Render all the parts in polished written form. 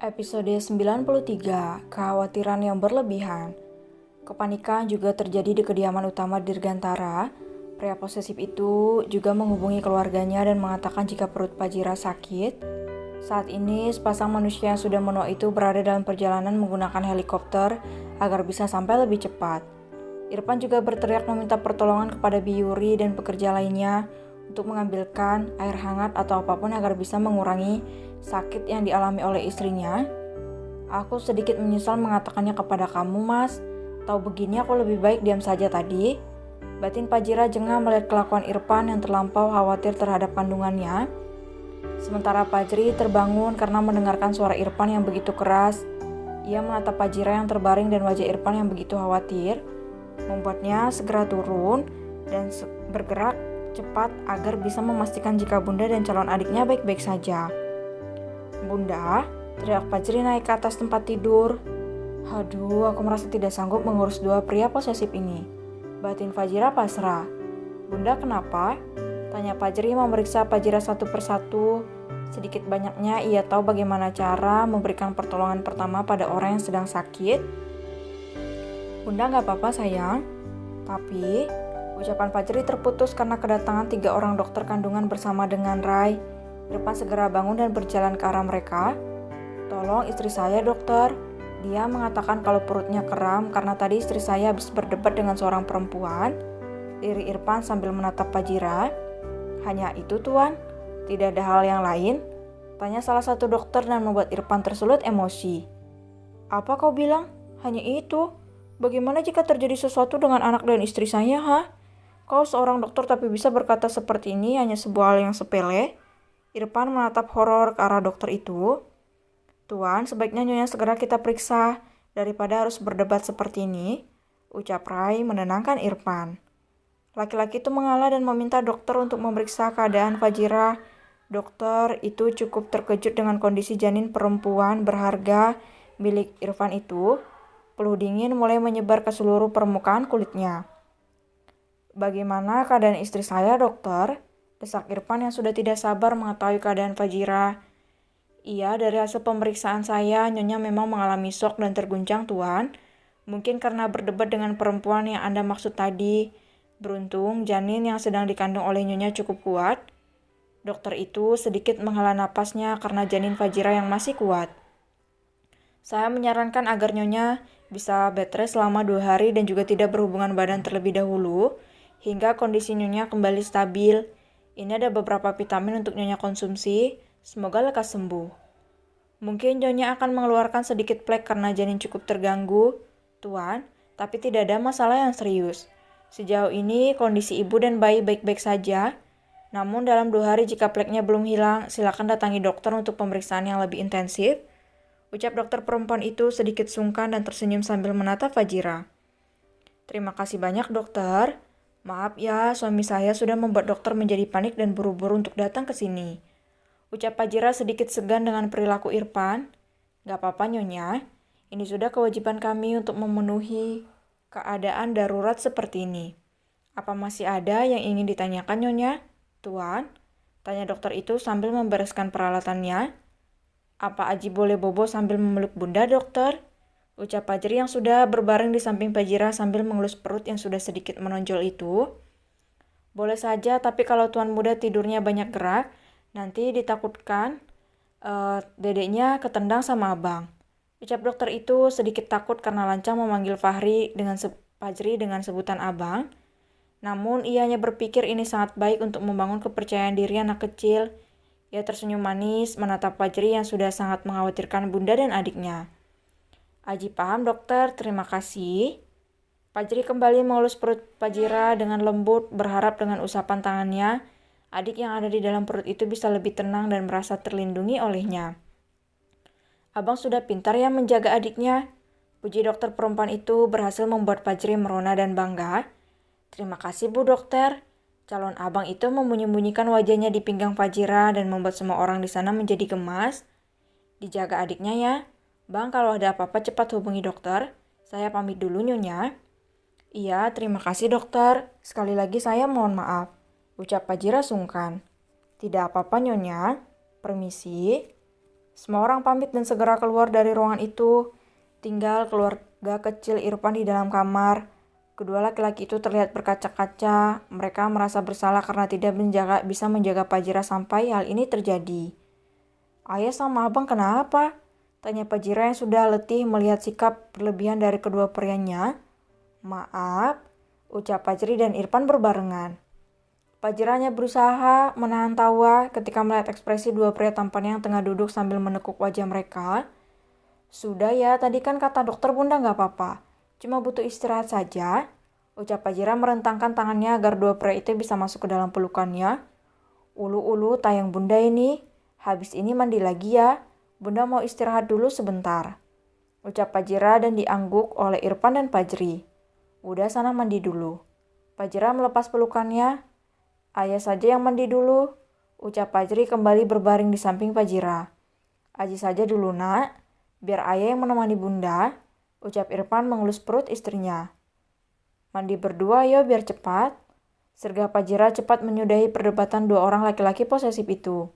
Episode 93, Kekhawatiran yang berlebihan. Kepanikan juga terjadi di kediaman utama Dirgantara. Pria posesif itu juga menghubungi keluarganya dan mengatakan jika perut Fajira sakit. Saat ini, sepasang manusia yang sudah menua itu berada dalam perjalanan menggunakan helikopter agar bisa sampai lebih cepat. Irfan juga berteriak meminta pertolongan kepada Biyuri dan pekerja lainnya untuk mengambilkan air hangat atau apapun agar bisa mengurangi sakit yang dialami oleh istrinya. Aku sedikit menyesal mengatakannya kepada kamu, Mas. Tahu begini aku lebih baik diam saja tadi. Batin Fajira jengah melihat kelakuan Irfan yang terlampau khawatir terhadap kandungannya. Sementara Fajri terbangun karena mendengarkan suara Irfan yang begitu keras. Ia menatap Fajira yang terbaring dan wajah Irfan yang begitu khawatir, membuatnya segera turun dan bergerak cepat agar bisa memastikan jika bunda dan calon adiknya baik-baik saja. Bunda, teriak Fajri naik ke atas tempat tidur. Aduh, aku merasa tidak sanggup mengurus dua pria posesif ini. Batin Fajira pasrah. Bunda kenapa? Tanya Fajri memeriksa Fajira satu persatu. Sedikit banyaknya ia tahu bagaimana cara memberikan pertolongan pertama pada orang yang sedang sakit. Bunda gak apa-apa sayang. Tapi, ucapan Fajri terputus karena kedatangan 3 orang dokter kandungan bersama dengan Rai. Irfan segera bangun dan berjalan ke arah mereka. Tolong istri saya dokter. Dia mengatakan kalau perutnya kram karena tadi istri saya habis berdebat dengan seorang perempuan. Lirik Irfan sambil menatap Fajira. Hanya itu tuan? Tidak ada hal yang lain? Tanya salah satu dokter dan membuat Irfan tersulut emosi. Apa kau bilang? Hanya itu? Bagaimana jika terjadi sesuatu dengan anak dan istri saya, ha? Kau seorang dokter tapi bisa berkata seperti ini hanya sebuah hal yang sepele? Irfan menatap horor ke arah dokter itu. Tuan, sebaiknya Nyonya segera kita periksa daripada harus berdebat seperti ini, ucap Rai menenangkan Irfan. Laki-laki itu mengalah dan meminta dokter untuk memeriksa keadaan Fajira. Dokter itu cukup terkejut dengan kondisi janin perempuan berharga milik Irfan itu. Peluh dingin mulai menyebar ke seluruh permukaan kulitnya. Bagaimana keadaan istri saya, dokter? Desak Irfan yang sudah tidak sabar mengetahui keadaan Fajira. Iya, dari hasil pemeriksaan saya, Nyonya memang mengalami shock dan terguncang, Tuan. Mungkin karena berdebat dengan perempuan yang Anda maksud tadi. Beruntung, janin yang sedang dikandung oleh Nyonya cukup kuat. Dokter itu sedikit menghela napasnya karena janin Fajira yang masih kuat. Saya menyarankan agar Nyonya bisa bed rest selama 2 hari dan juga tidak berhubungan badan terlebih dahulu, hingga kondisi Nyonya kembali stabil. Ini ada beberapa vitamin untuk Nyonya konsumsi, semoga lekas sembuh. Mungkin Nyonya akan mengeluarkan sedikit plek karena janin cukup terganggu, Tuan, tapi tidak ada masalah yang serius. Sejauh ini kondisi ibu dan bayi baik-baik saja, namun dalam 2 hari jika pleknya belum hilang, silakan datangi dokter untuk pemeriksaan yang lebih intensif, ucap dokter perempuan itu sedikit sungkan dan tersenyum sambil menatap Fajira. Terima kasih banyak dokter. Maaf ya, suami saya sudah membuat dokter menjadi panik dan buru-buru untuk datang ke sini. Ucap Fajira sedikit segan dengan perilaku Irfan. Gak apa-apa Nyonya, ini sudah kewajiban kami untuk memenuhi keadaan darurat seperti ini. Apa masih ada yang ingin ditanyakan Nyonya? Tuan, tanya dokter itu sambil membereskan peralatannya. Apa Aji boleh bobo sambil memeluk bunda dokter? Ucap Fajri yang sudah berbaring di samping Fajira sambil mengelus perut yang sudah sedikit menonjol itu. Boleh saja, tapi kalau tuan muda tidurnya banyak gerak, nanti ditakutkan dedeknya ketendang sama abang. Ucap dokter itu sedikit takut karena lancang memanggil Fajri dengan sebutan abang. Namun ia hanya berpikir ini sangat baik untuk membangun kepercayaan diri anak kecil. Ia tersenyum manis menatap Fajri yang sudah sangat mengkhawatirkan bunda dan adiknya. Aji paham dokter, terima kasih. Fajri kembali mengelus perut Fajira dengan lembut, berharap dengan usapan tangannya, adik yang ada di dalam perut itu bisa lebih tenang dan merasa terlindungi olehnya. Abang sudah pintar ya menjaga adiknya. Puji dokter perempuan itu berhasil membuat Fajri merona dan bangga. Terima kasih Bu Dokter. Calon abang itu menyembunyikan wajahnya di pinggang Fajira dan membuat semua orang di sana menjadi gemas. Dijaga adiknya ya. Bang, kalau ada apa-apa cepat hubungi dokter. Saya pamit dulu Nyonya. Iya, terima kasih dokter. Sekali lagi saya mohon maaf. Ucap Fajira sungkan. Tidak apa-apa Nyonya. Permisi. Semua orang pamit dan segera keluar dari ruangan itu. Tinggal keluarga kecil Irfan di dalam kamar. Kedua laki-laki itu terlihat berkaca-kaca. Mereka merasa bersalah karena tidak bisa menjaga Fajira sampai hal ini terjadi. "Ayah sama abang kenapa?" tanya Fajira yang sudah letih melihat sikap berlebihan dari kedua prianya. "Maaf," ucap Fajri dan Irfan berbarengan. Fajira hanya berusaha menahan tawa ketika melihat ekspresi dua pria tampan yang tengah duduk sambil menekuk wajah mereka. "Sudah ya, tadi kan kata dokter Bunda nggak apa-apa. Cuma butuh istirahat saja," ucap Fajira merentangkan tangannya agar dua pria itu bisa masuk ke dalam pelukannya. "Ulu-ulu tayang Bunda ini. Habis ini mandi lagi ya. Bunda mau istirahat dulu sebentar," ucap Fajira dan diangguk oleh Irfan dan Fajri. "Udah sana mandi dulu." Fajira melepas pelukannya. "Ayah saja yang mandi dulu," ucap Fajri kembali berbaring di samping Fajira. "Aji saja dulu nak, biar ayah yang menemani Bunda," ucap Irfan mengelus perut istrinya. "Mandi berdua yo biar cepat," sergah Fajira cepat menyudahi perdebatan dua orang laki-laki posesif itu.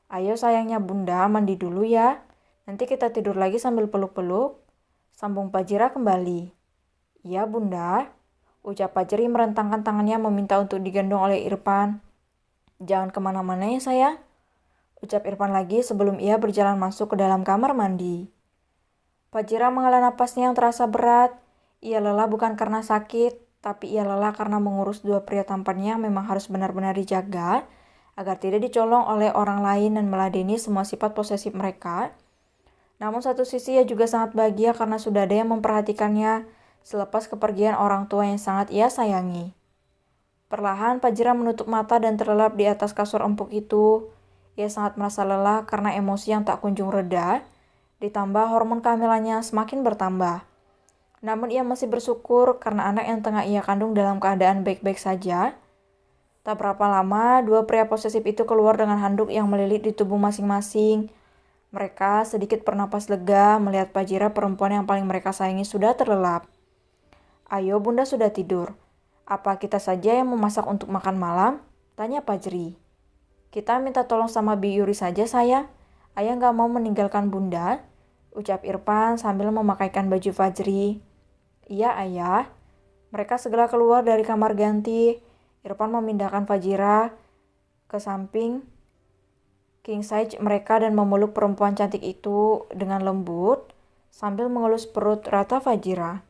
"Ayo sayangnya Bunda mandi dulu ya, nanti kita tidur lagi sambil peluk-peluk," sambung Fajira kembali. "Iya Bunda," ucap Fajri merentangkan tangannya meminta untuk digendong oleh Irfan. "Jangan kemana-mana ya sayang," ucap Irfan lagi sebelum ia berjalan masuk ke dalam kamar mandi. Fajira menghela napasnya yang terasa berat. Ia lelah bukan karena sakit, tapi ia lelah karena mengurus dua pria tampannya yang memang harus benar-benar dijaga agar tidak dicolong oleh orang lain dan meladeni semua sifat posesif mereka. Namun satu sisi ia juga sangat bahagia karena sudah ada yang memperhatikannya selepas kepergian orang tua yang sangat ia sayangi. Perlahan Fajira menutup mata dan terlelap di atas kasur empuk itu. Ia sangat merasa lelah karena emosi yang tak kunjung reda, ditambah hormon kehamilannya semakin bertambah. Namun ia masih bersyukur karena anak yang tengah ia kandung dalam keadaan baik-baik saja. Tak berapa lama, dua pria posesif itu keluar dengan handuk yang melilit di tubuh masing-masing. Mereka sedikit bernapas lega melihat Fajira, perempuan yang paling mereka sayangi, sudah terlelap. "Ayo Bunda sudah tidur. Apa kita saja yang memasak untuk makan malam?" tanya Fajri. "Kita minta tolong sama Bi Yuri saja sayang. Ayah nggak mau meninggalkan Bunda," ucap Irfan sambil memakaikan baju Fajri. "Iya ayah." Mereka segera keluar dari kamar ganti. Irfan memindahkan Fajira ke samping king size mereka dan memeluk perempuan cantik itu dengan lembut sambil mengelus perut rata Fajira.